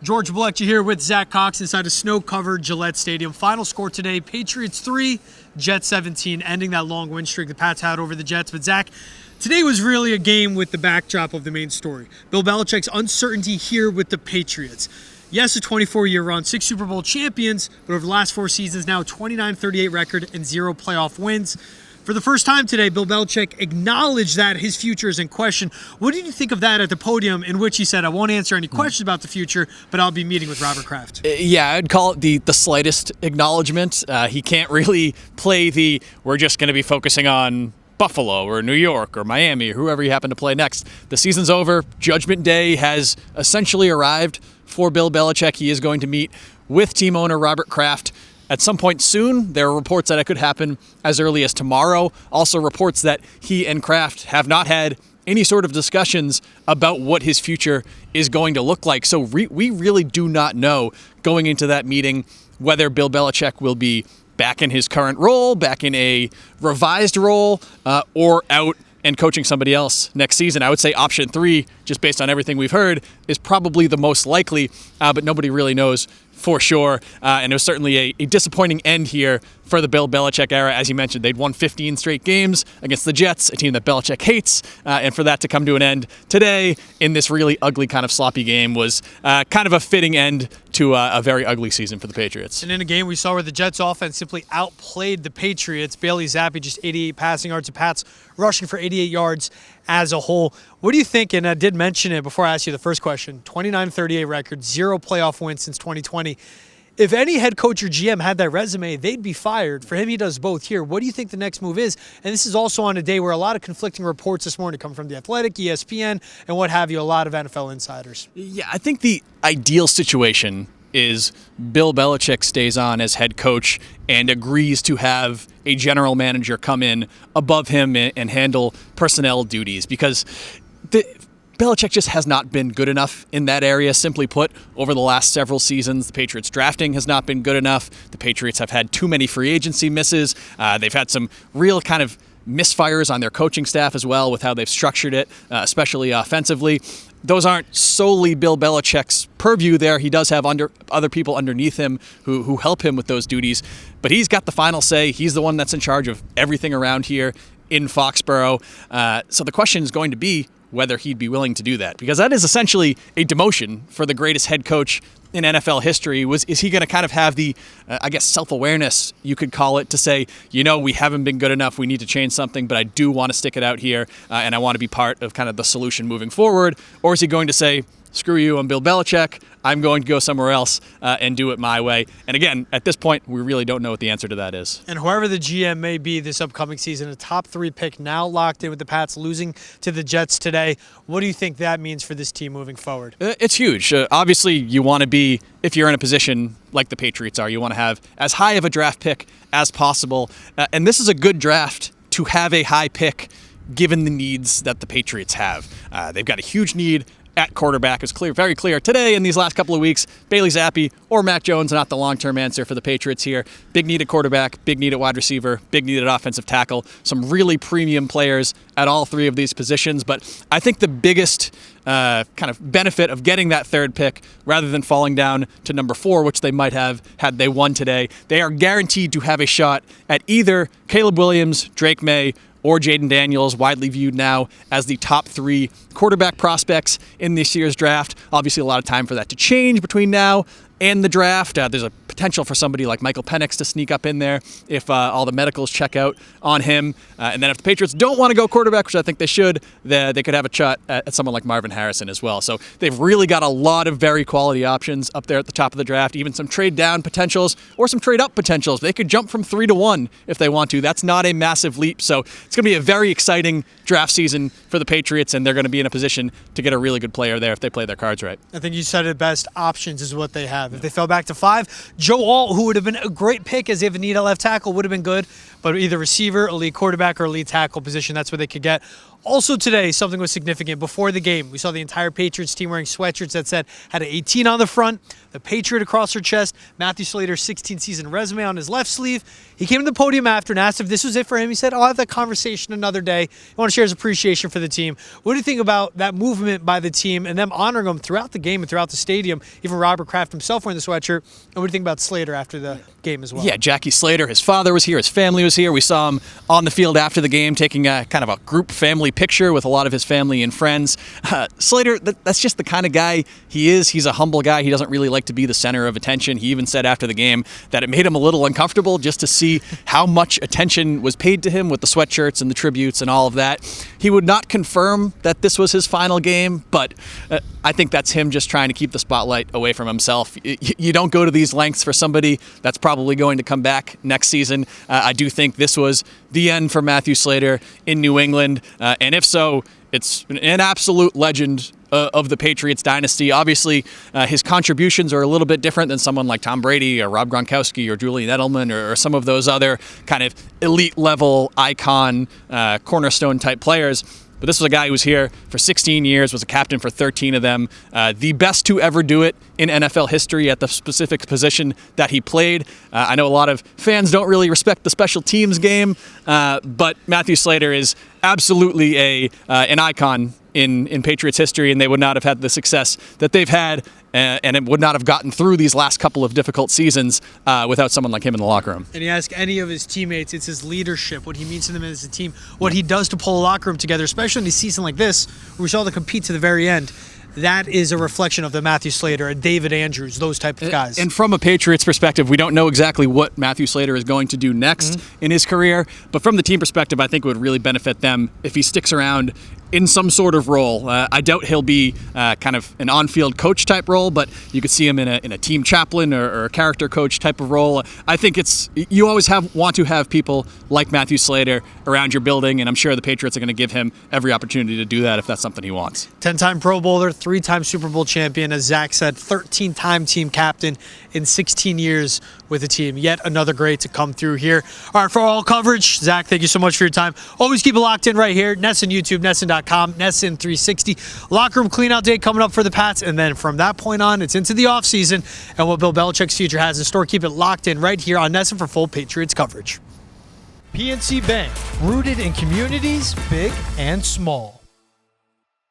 George Bilecki here with Zach Cox inside a snow-covered Gillette Stadium. Final score today, Patriots 3, Jets 17, ending that long win streak the Pats had over the Jets. But Zach, today was really a game with the backdrop of the main story. Bill Belichick's uncertainty here with the Patriots. Yes, a 24-year run, 6 Super Bowl champions, but over the last 4 seasons now, 29-38 record and 0 playoff wins. For the first time today, Bill Belichick acknowledged that his future is in question. What did you think of that at the podium, in which he said, I won't answer any questions about the future, but I'll be meeting with Robert Kraft? Yeah, I'd call it the slightest acknowledgement. He can't really play we're just going to be focusing on Buffalo or New York or Miami or whoever you happen to play next. The season's over. Judgment Day has essentially arrived for Bill Belichick. He is going to meet with team owner Robert Kraft at some point soon. There are reports that it could happen as early as tomorrow. Also reports that he and Kraft have not had any sort of discussions about what his future is going to look like. So we really do not know going into that meeting whether Bill Belichick will be back in his current role, back in a revised role, or out and coaching somebody else next season. I would say option 3, just based on everything we've heard, is probably the most likely, but nobody really knows for sure. And it was certainly a disappointing end here for the Bill Belichick era. As you mentioned, they'd won 15 straight games against the Jets, a team that Belichick hates. And for that to come to an end today in this really ugly kind of sloppy game was kind of a fitting end to a very ugly season for the Patriots. And in a game we saw where the Jets offense simply outplayed the Patriots. Bailey Zappi just 88 passing yards, the Pats rushing for 88 yards as a whole. What do you think? And I did mention it before I asked you the first question. 29-38 record, 0 playoff wins since 2020. If any head coach or GM had that resume, they'd be fired. For him, he does both here. What do you think the next move is? And this is also on a day where a lot of conflicting reports this morning come from The Athletic, ESPN, and what have you, a lot of NFL insiders. Yeah, I think the ideal situation is Bill Belichick stays on as head coach and agrees to have a general manager come in above him and handle personnel duties, because Belichick just has not been good enough in that area. Simply put, over the last several seasons, the Patriots drafting has not been good enough. The Patriots have had too many free agency misses. They've had some real kind of misfires on their coaching staff as well with how they've structured it, especially offensively. Those aren't solely Bill Belichick's purview there. He does have other people underneath him who help him with those duties. But he's got the final say. He's the one that's in charge of everything around here in Foxborough. So the question is going to be whether he'd be willing to do that, because that is essentially a demotion for the greatest head coach in NFL history. Is he going to kind of have the, self-awareness, you could call it, to say, we haven't been good enough, we need to change something, but I do want to stick it out here, and I want to be part of kind of the solution moving forward? Or is he going to say, screw you, I'm Bill Belichick, I'm going to go somewhere else and do it my way? And again, at this point, we really don't know what the answer to that is. And whoever the GM may be this upcoming season, a top 3 pick now locked in with the Pats losing to the Jets today. What do you think that means for this team moving forward? It's huge. Obviously, you want to be, if you're in a position like the Patriots are, you want to have as high of a draft pick as possible. And this is a good draft to have a high pick given the needs that the Patriots have. They've got a huge need at quarterback. Is very clear today in these last couple of weeks. Bailey Zappi or Mac Jones, not the long-term answer for the Patriots here. Big need at quarterback, big need at wide receiver, big need at offensive tackle. Some really premium players at all 3 of these positions. But I think the biggest kind of benefit of getting that 3rd pick, rather than falling down to number 4, which they might have had they won today, they are guaranteed to have a shot at either Caleb Williams, Drake May, or Jaden Daniels, widely viewed now as the top 3 quarterback prospects in this year's draft. Obviously, a lot of time for that to change between now and the draft. There's a potential for somebody like Michael Penix to sneak up in there if all the medicals check out on him. And then if the Patriots don't want to go quarterback, which I think they should, they could have a shot at someone like Marvin Harrison as well. So they've really got a lot of very quality options up there at the top of the draft, even some trade down potentials or some trade up potentials. They could jump from 3 to 1 if they want to. That's not a massive leap. So it's going to be a very exciting draft season for the Patriots, and they're going to be in a position to get a really good player there if they play their cards right. I think you said it best. Options is what they have. If they fell back to 5, Joe Alt, who would have been a great pick as they have a need at left tackle, would have been good. but either receiver, elite quarterback, or elite tackle position, that's what they could get. Also today, something was significant. Before the game, we saw the entire Patriots team wearing sweatshirts that said, had an 18 on the front, the Patriot across her chest, Matthew Slater's 16-season resume on his left sleeve. He came to the podium after and asked if this was it for him. He said, I'll have that conversation another day. I want to share his appreciation for the team. What do you think about that movement by the team and them honoring him throughout the game and throughout the stadium? Even Robert Kraft himself wearing the sweatshirt. And what do you think about Slater after the game as well? Yeah, Jackie Slater, his father was here, his family was here. We saw him on the field after the game taking a kind of a group family picture with a lot of his family and friends. Slater, that's just the kind of guy he is. He's a humble guy. He doesn't really like to be the center of attention. He even said after the game that it made him a little uncomfortable just to see how much attention was paid to him with the sweatshirts and the tributes and all of that. He would not confirm that this was his final game, but I think that's him just trying to keep the spotlight away from himself. You don't go to these lengths for somebody that's probably going to come back next season. I do think this was the end for Matthew Slater in New England, and if so, it's an absolute legend of the Patriots dynasty. Obviously, his contributions are a little bit different than someone like Tom Brady or Rob Gronkowski or Julian Edelman or some of those other kind of elite level icon cornerstone type players. But this was a guy who was here for 16 years, was a captain for 13 of them, the best to ever do it in NFL history at the specific position that he played. I know a lot of fans don't really respect the special teams game, but Matthew Slater is absolutely an icon in Patriots history, and they would not have had the success that they've had, and it would not have gotten through these last couple of difficult seasons without someone like him in the locker room. And you ask any of his teammates, it's his leadership, what he means to them as a team, what he does to pull a locker room together, especially in a season like this, where we saw them compete to the very end. That is a reflection of the Matthew Slater and David Andrews, those type of guys. And from a Patriots perspective, we don't know exactly what Matthew Slater is going to do next in his career, but from the team perspective, I think it would really benefit them if he sticks around in some sort of role. I doubt he'll be kind of an on-field coach type role, but you could see him in a team chaplain or a character coach type of role. I think you always want to have people like Matthew Slater around your building, and I'm sure the Patriots are going to give him every opportunity to do that if that's something he wants. 10-time Pro Bowler, 3-time Super Bowl champion, as Zach said, 13-time team captain in 16 years with the team. Yet another great to come through here. All right, for all coverage, Zach, thank you so much for your time. Always keep it locked in right here. NESN YouTube, NESN.com, NESN 360. Locker room cleanout day coming up for the Pats, and then from that point on, it's into the offseason and what Bill Belichick's future has in store. Keep it locked in right here on NESN for full Patriots coverage. PNC Bank, rooted in communities big and small.